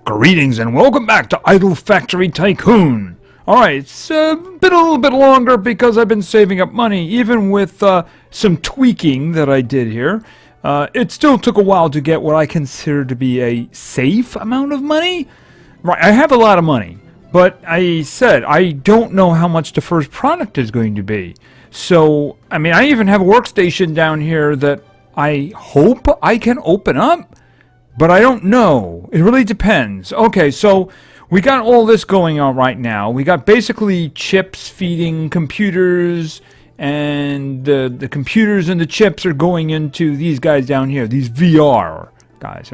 Greetings and welcome back to Idle Factory Tycoon. Alright, it's been a little bit longer because I've been saving up money, even with some tweaking that I did here. It still took a while to get what I consider to be a safe amount of money. Right, I have a lot of money, but I said I don't know how much the first product is going to be. So, I mean, I even have a workstation down here that I hope I can open up, but I don't know. It really depends. Okay, so we got all this going on right now. We got basically chips feeding computers, and the computers and the chips are going into these guys down here, these VR guys.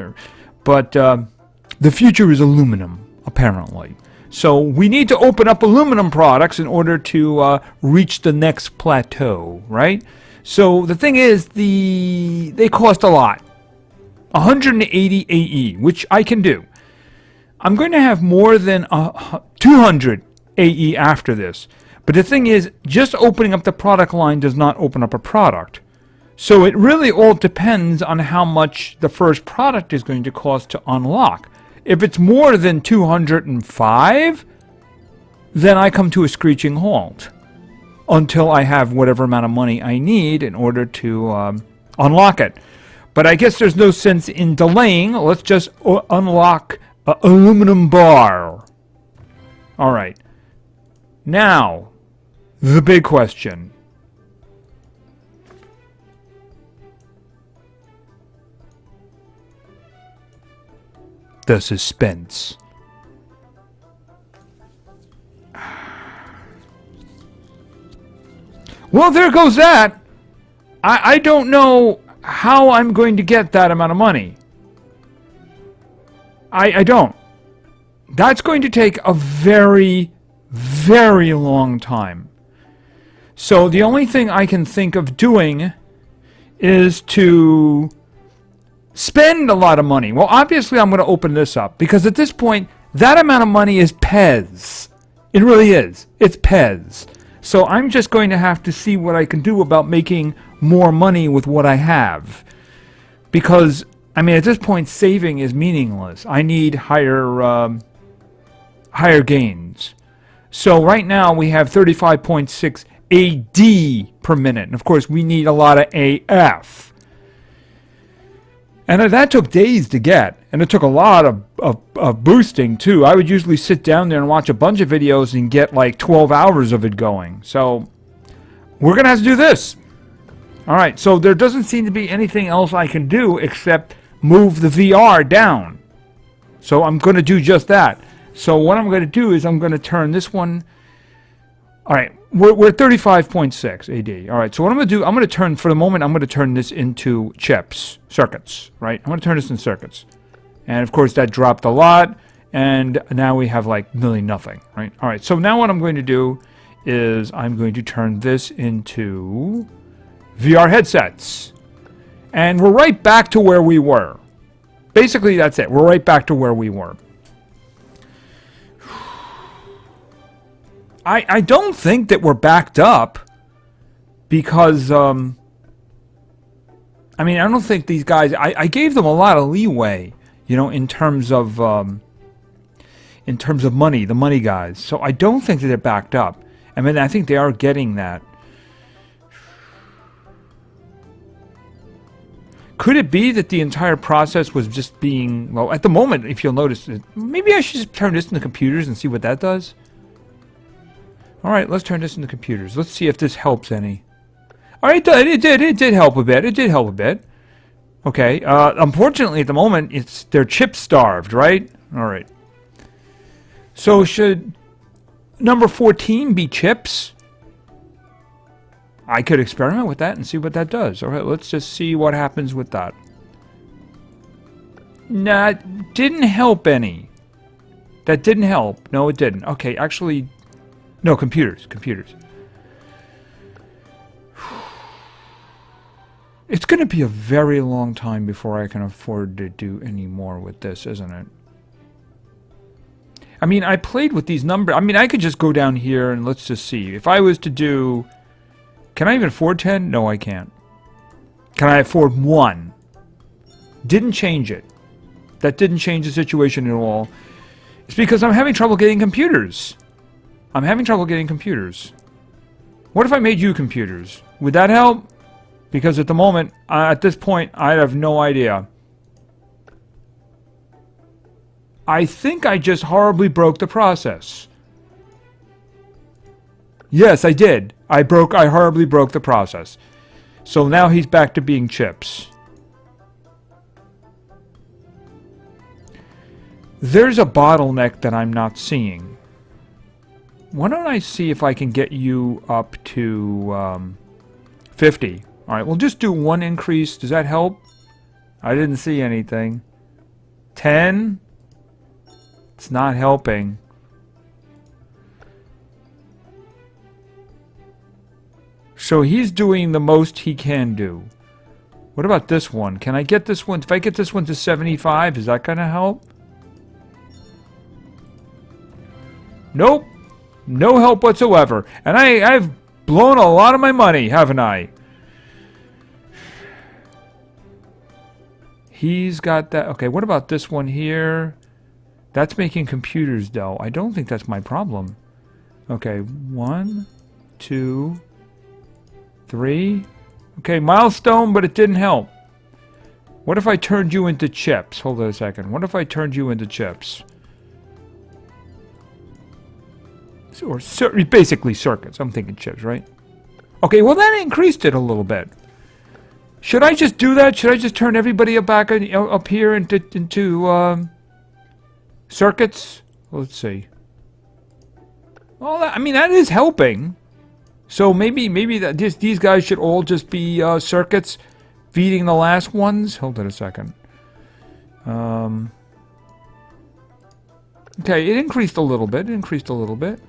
But the future is aluminum, apparently. So we need to open up aluminum products in order to reach the next plateau, right? So the thing is, they cost a lot. 180 AE, which I can do. I'm going to have more than 200 AE after this. But the thing is, just opening up the product line does not open up a product. So it really all depends on how much the first product is going to cost to unlock. If it's more than 205, then I come to a screeching halt until I have whatever amount of money I need in order to unlock it. But I guess there's no sense in delaying. Let's just unlock an aluminum bar. All right. Now, the big question. The suspense. Well, there goes that. I don't know how I'm going to get that amount of money. I don't. That's going to take a very, very long time. So the only thing I can think of doing is to spend a lot of money. Well, obviously I'm going to open this up because at this point, that amount of money is Pez. It really is. It's Pez. So I'm just going to have to see what I can do about making more money with what I have. Because, I mean, at this point, saving is meaningless. I need higher gains. So right now we have 35.6 AD per minute. And of course, we need a lot of AF. And that took days to get. And it took a lot of boosting, too. I would usually sit down there and watch a bunch of videos and get like 12 hours of it going. So we're going to have to do this. All right, so there doesn't seem to be anything else I can do except move the VR down. So I'm going to do just that. So what I'm going to do is I'm going to turn this one. All right, we're at 35.6 AD. All right, so what I'm going to do, I'm going to turn, for the moment, I'm going to turn this into chips, circuits, right? I'm going to turn this into circuits. And of course, that dropped a lot. And now we have like nearly nothing, right? All right, so now what I'm going to do is I'm going to turn this into VR headsets. And we're right back to where we were. Basically, that's it. We're right back to where we were. I don't think that we're backed up because, I mean, I don't think these guys, I gave them a lot of leeway, you know, in terms of money, the money guys. So I don't think that they're backed up. I mean, I think they are getting that. Could it be that the entire process was just being, well, at the moment, if you'll notice, maybe I should just turn this into computers and see what that does? All right, let's turn this into computers. Let's see if this helps any. All right, it did help a bit. It did help a bit. Okay, unfortunately, at the moment, they're chip starved, right? All right. So should number 14 be chips? I could experiment with that and see what that does. All right, let's just see what happens with that. Nah, it didn't help any. That didn't help. No, it didn't. Okay, actually, no, computers. It's going to be a very long time before I can afford to do any more with this, isn't it? I mean, I played with these numbers. I mean, I could just go down here and let's just see. If I was to do... Can I even afford 10? No, I can't. Can I afford 1? Didn't change it. That didn't change the situation at all. It's because I'm having trouble getting computers. I'm having trouble getting computers. What if I made you computers? Would that help? Because at the moment, at this point, I have no idea. I think I just horribly broke the process. Yes, I did. I horribly broke the process. So now he's back to being chips. There's a bottleneck that I'm not seeing. Why don't I see if I can get you up to 50? All right, we'll just do one increase. Does that help? I didn't see anything. 10? It's not helping. So he's doing the most he can do. What about this one? Can I get this one? If I get this one to 75, is that going to help? Nope. No help whatsoever. And I've blown a lot of my money, haven't I? He's got that. Okay, what about this one here? That's making computers, though. I don't think that's my problem. Okay, 1, 2, 3. Okay, milestone, but it didn't help. What if I turned you into chips? Hold on a second. What if I turned you into chips? Or basically circuits. I'm thinking chips, right? Okay, well that increased it a little bit. Should I just do that? Should I just turn everybody back up here into circuits? Let's see. Well, I mean that is helping. So maybe that these guys should all just be circuits, feeding the last ones. Hold on a second. Okay, it increased a little bit.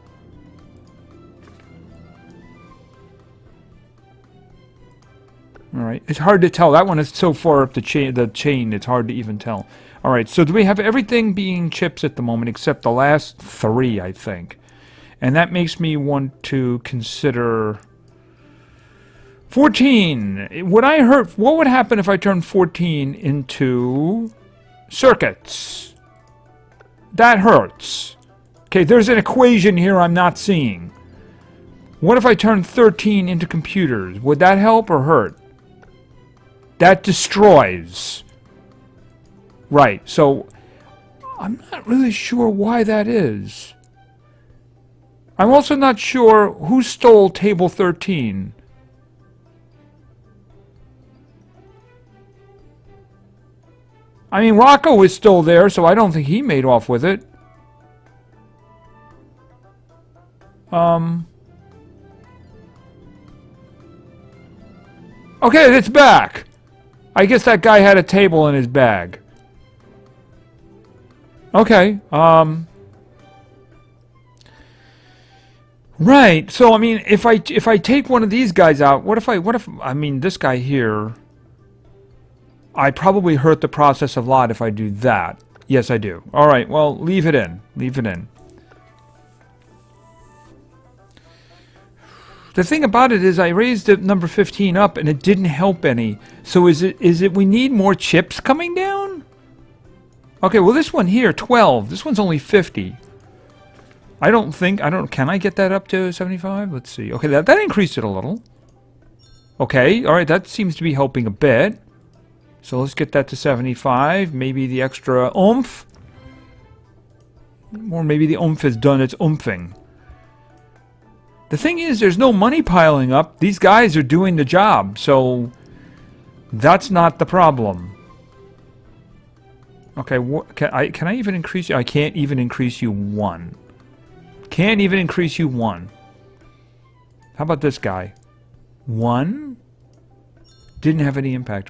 All right, it's hard to tell. That one is so far up the chain, it's hard to even tell. All right, so do we have everything being chips at the moment except the last 3, I think. And that makes me want to consider 14. What would happen if I turned 14 into circuits? That hurts. Okay, there's an equation here I'm not seeing. What if I turned 13 into computers? Would that help or hurt? That destroys. Right, so I'm not really sure why that is. I'm also not sure who stole table 13. I mean, Rocco is still there, so I don't think he made off with it. Okay, it's back. I guess that guy had a table in his bag. Okay, right, so I mean, if I take one of these guys out, what if I mean, this guy here, I probably hurt the process a lot if I do that. Yes, I do. All right, well, leave it in. The thing about it is I raised the number 15 up and it didn't help any. So is it we need more chips coming down? Okay, well this one here, 12. This one's only 50. Can I get that up to 75? Let's see. Okay, that increased it a little. Okay, all right, that seems to be helping a bit. So let's get that to 75. Maybe the extra oomph. Or maybe the oomph has done its oomphin'. The thing is, there's no money piling up. These guys are doing the job, so that's not the problem. Okay, can I even increase you? I can't even increase you 1. Can't even increase you 1. How about this guy? 1? Didn't have any impact.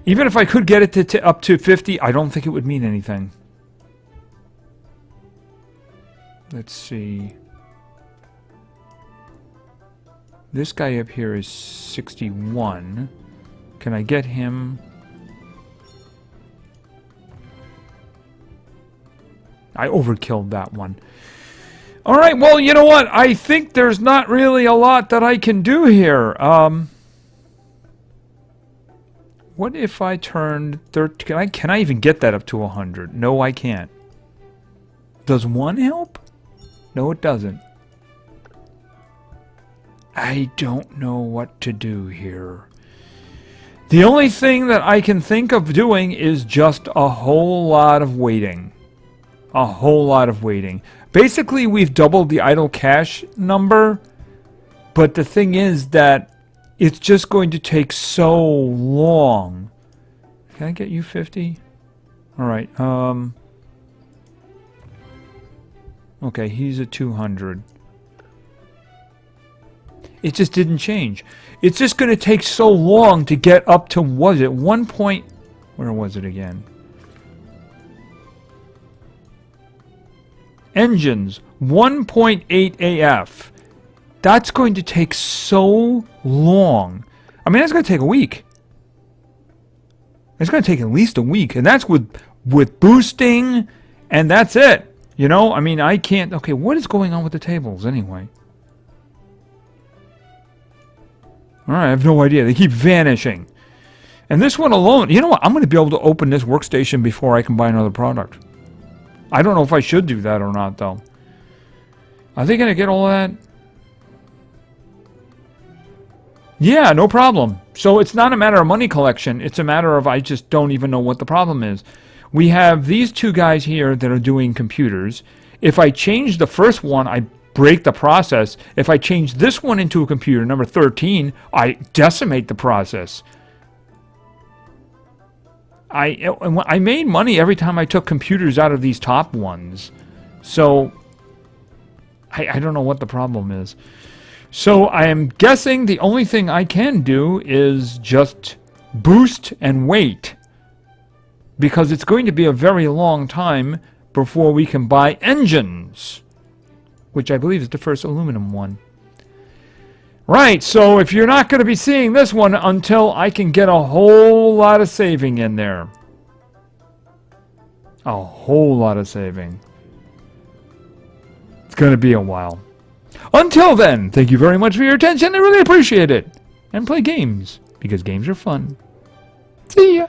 Even if I could get it to up to 50, I don't think it would mean anything. Let's see. This guy up here is 61. Can I get him? I overkilled that one. All right, well, you know what? I think there's not really a lot that I can do here. what if I turned 13? Can I even get that up to 100? No, I can't. Does 1 help? No, it doesn't. I don't know what to do here. The only thing that I can think of doing is just a whole lot of waiting. A whole lot of waiting. Basically, we've doubled the idle cash number, but the thing is that it's just going to take so long. Can I get you 50? All right. Okay, he's at 200. It just didn't change. It's just going to take so long to get up to, was it 1 point? Where was it again? Engines, 1.8 AF. That's going to take so long. I mean, that's going to take a week. It's going to take at least a week. And that's with boosting, and that's it. You know, I mean, I can't... Okay, what is going on with the tables anyway? Alright, I have no idea. They keep vanishing. And this one alone... You know what? I'm going to be able to open this workstation before I can buy another product. I don't know if I should do that or not, though. Are they going to get all of that? Yeah, no problem. So it's not a matter of money collection. It's a matter of I just don't even know what the problem is. We have these two guys here that are doing computers. If I change the first one, I break the process. If I change this one into a computer, number 13, I decimate the process. I made money every time I took computers out of these top ones. So I don't know what the problem is. So I am guessing the only thing I can do is just boost and wait. Because it's going to be a very long time before we can buy engines. Which I believe is the first aluminum one. Right, so if you're not going to be seeing this one until I can get a whole lot of saving in there. A whole lot of saving. It's going to be a while. Until then, thank you very much for your attention. I really appreciate it. And play games, because games are fun. See ya.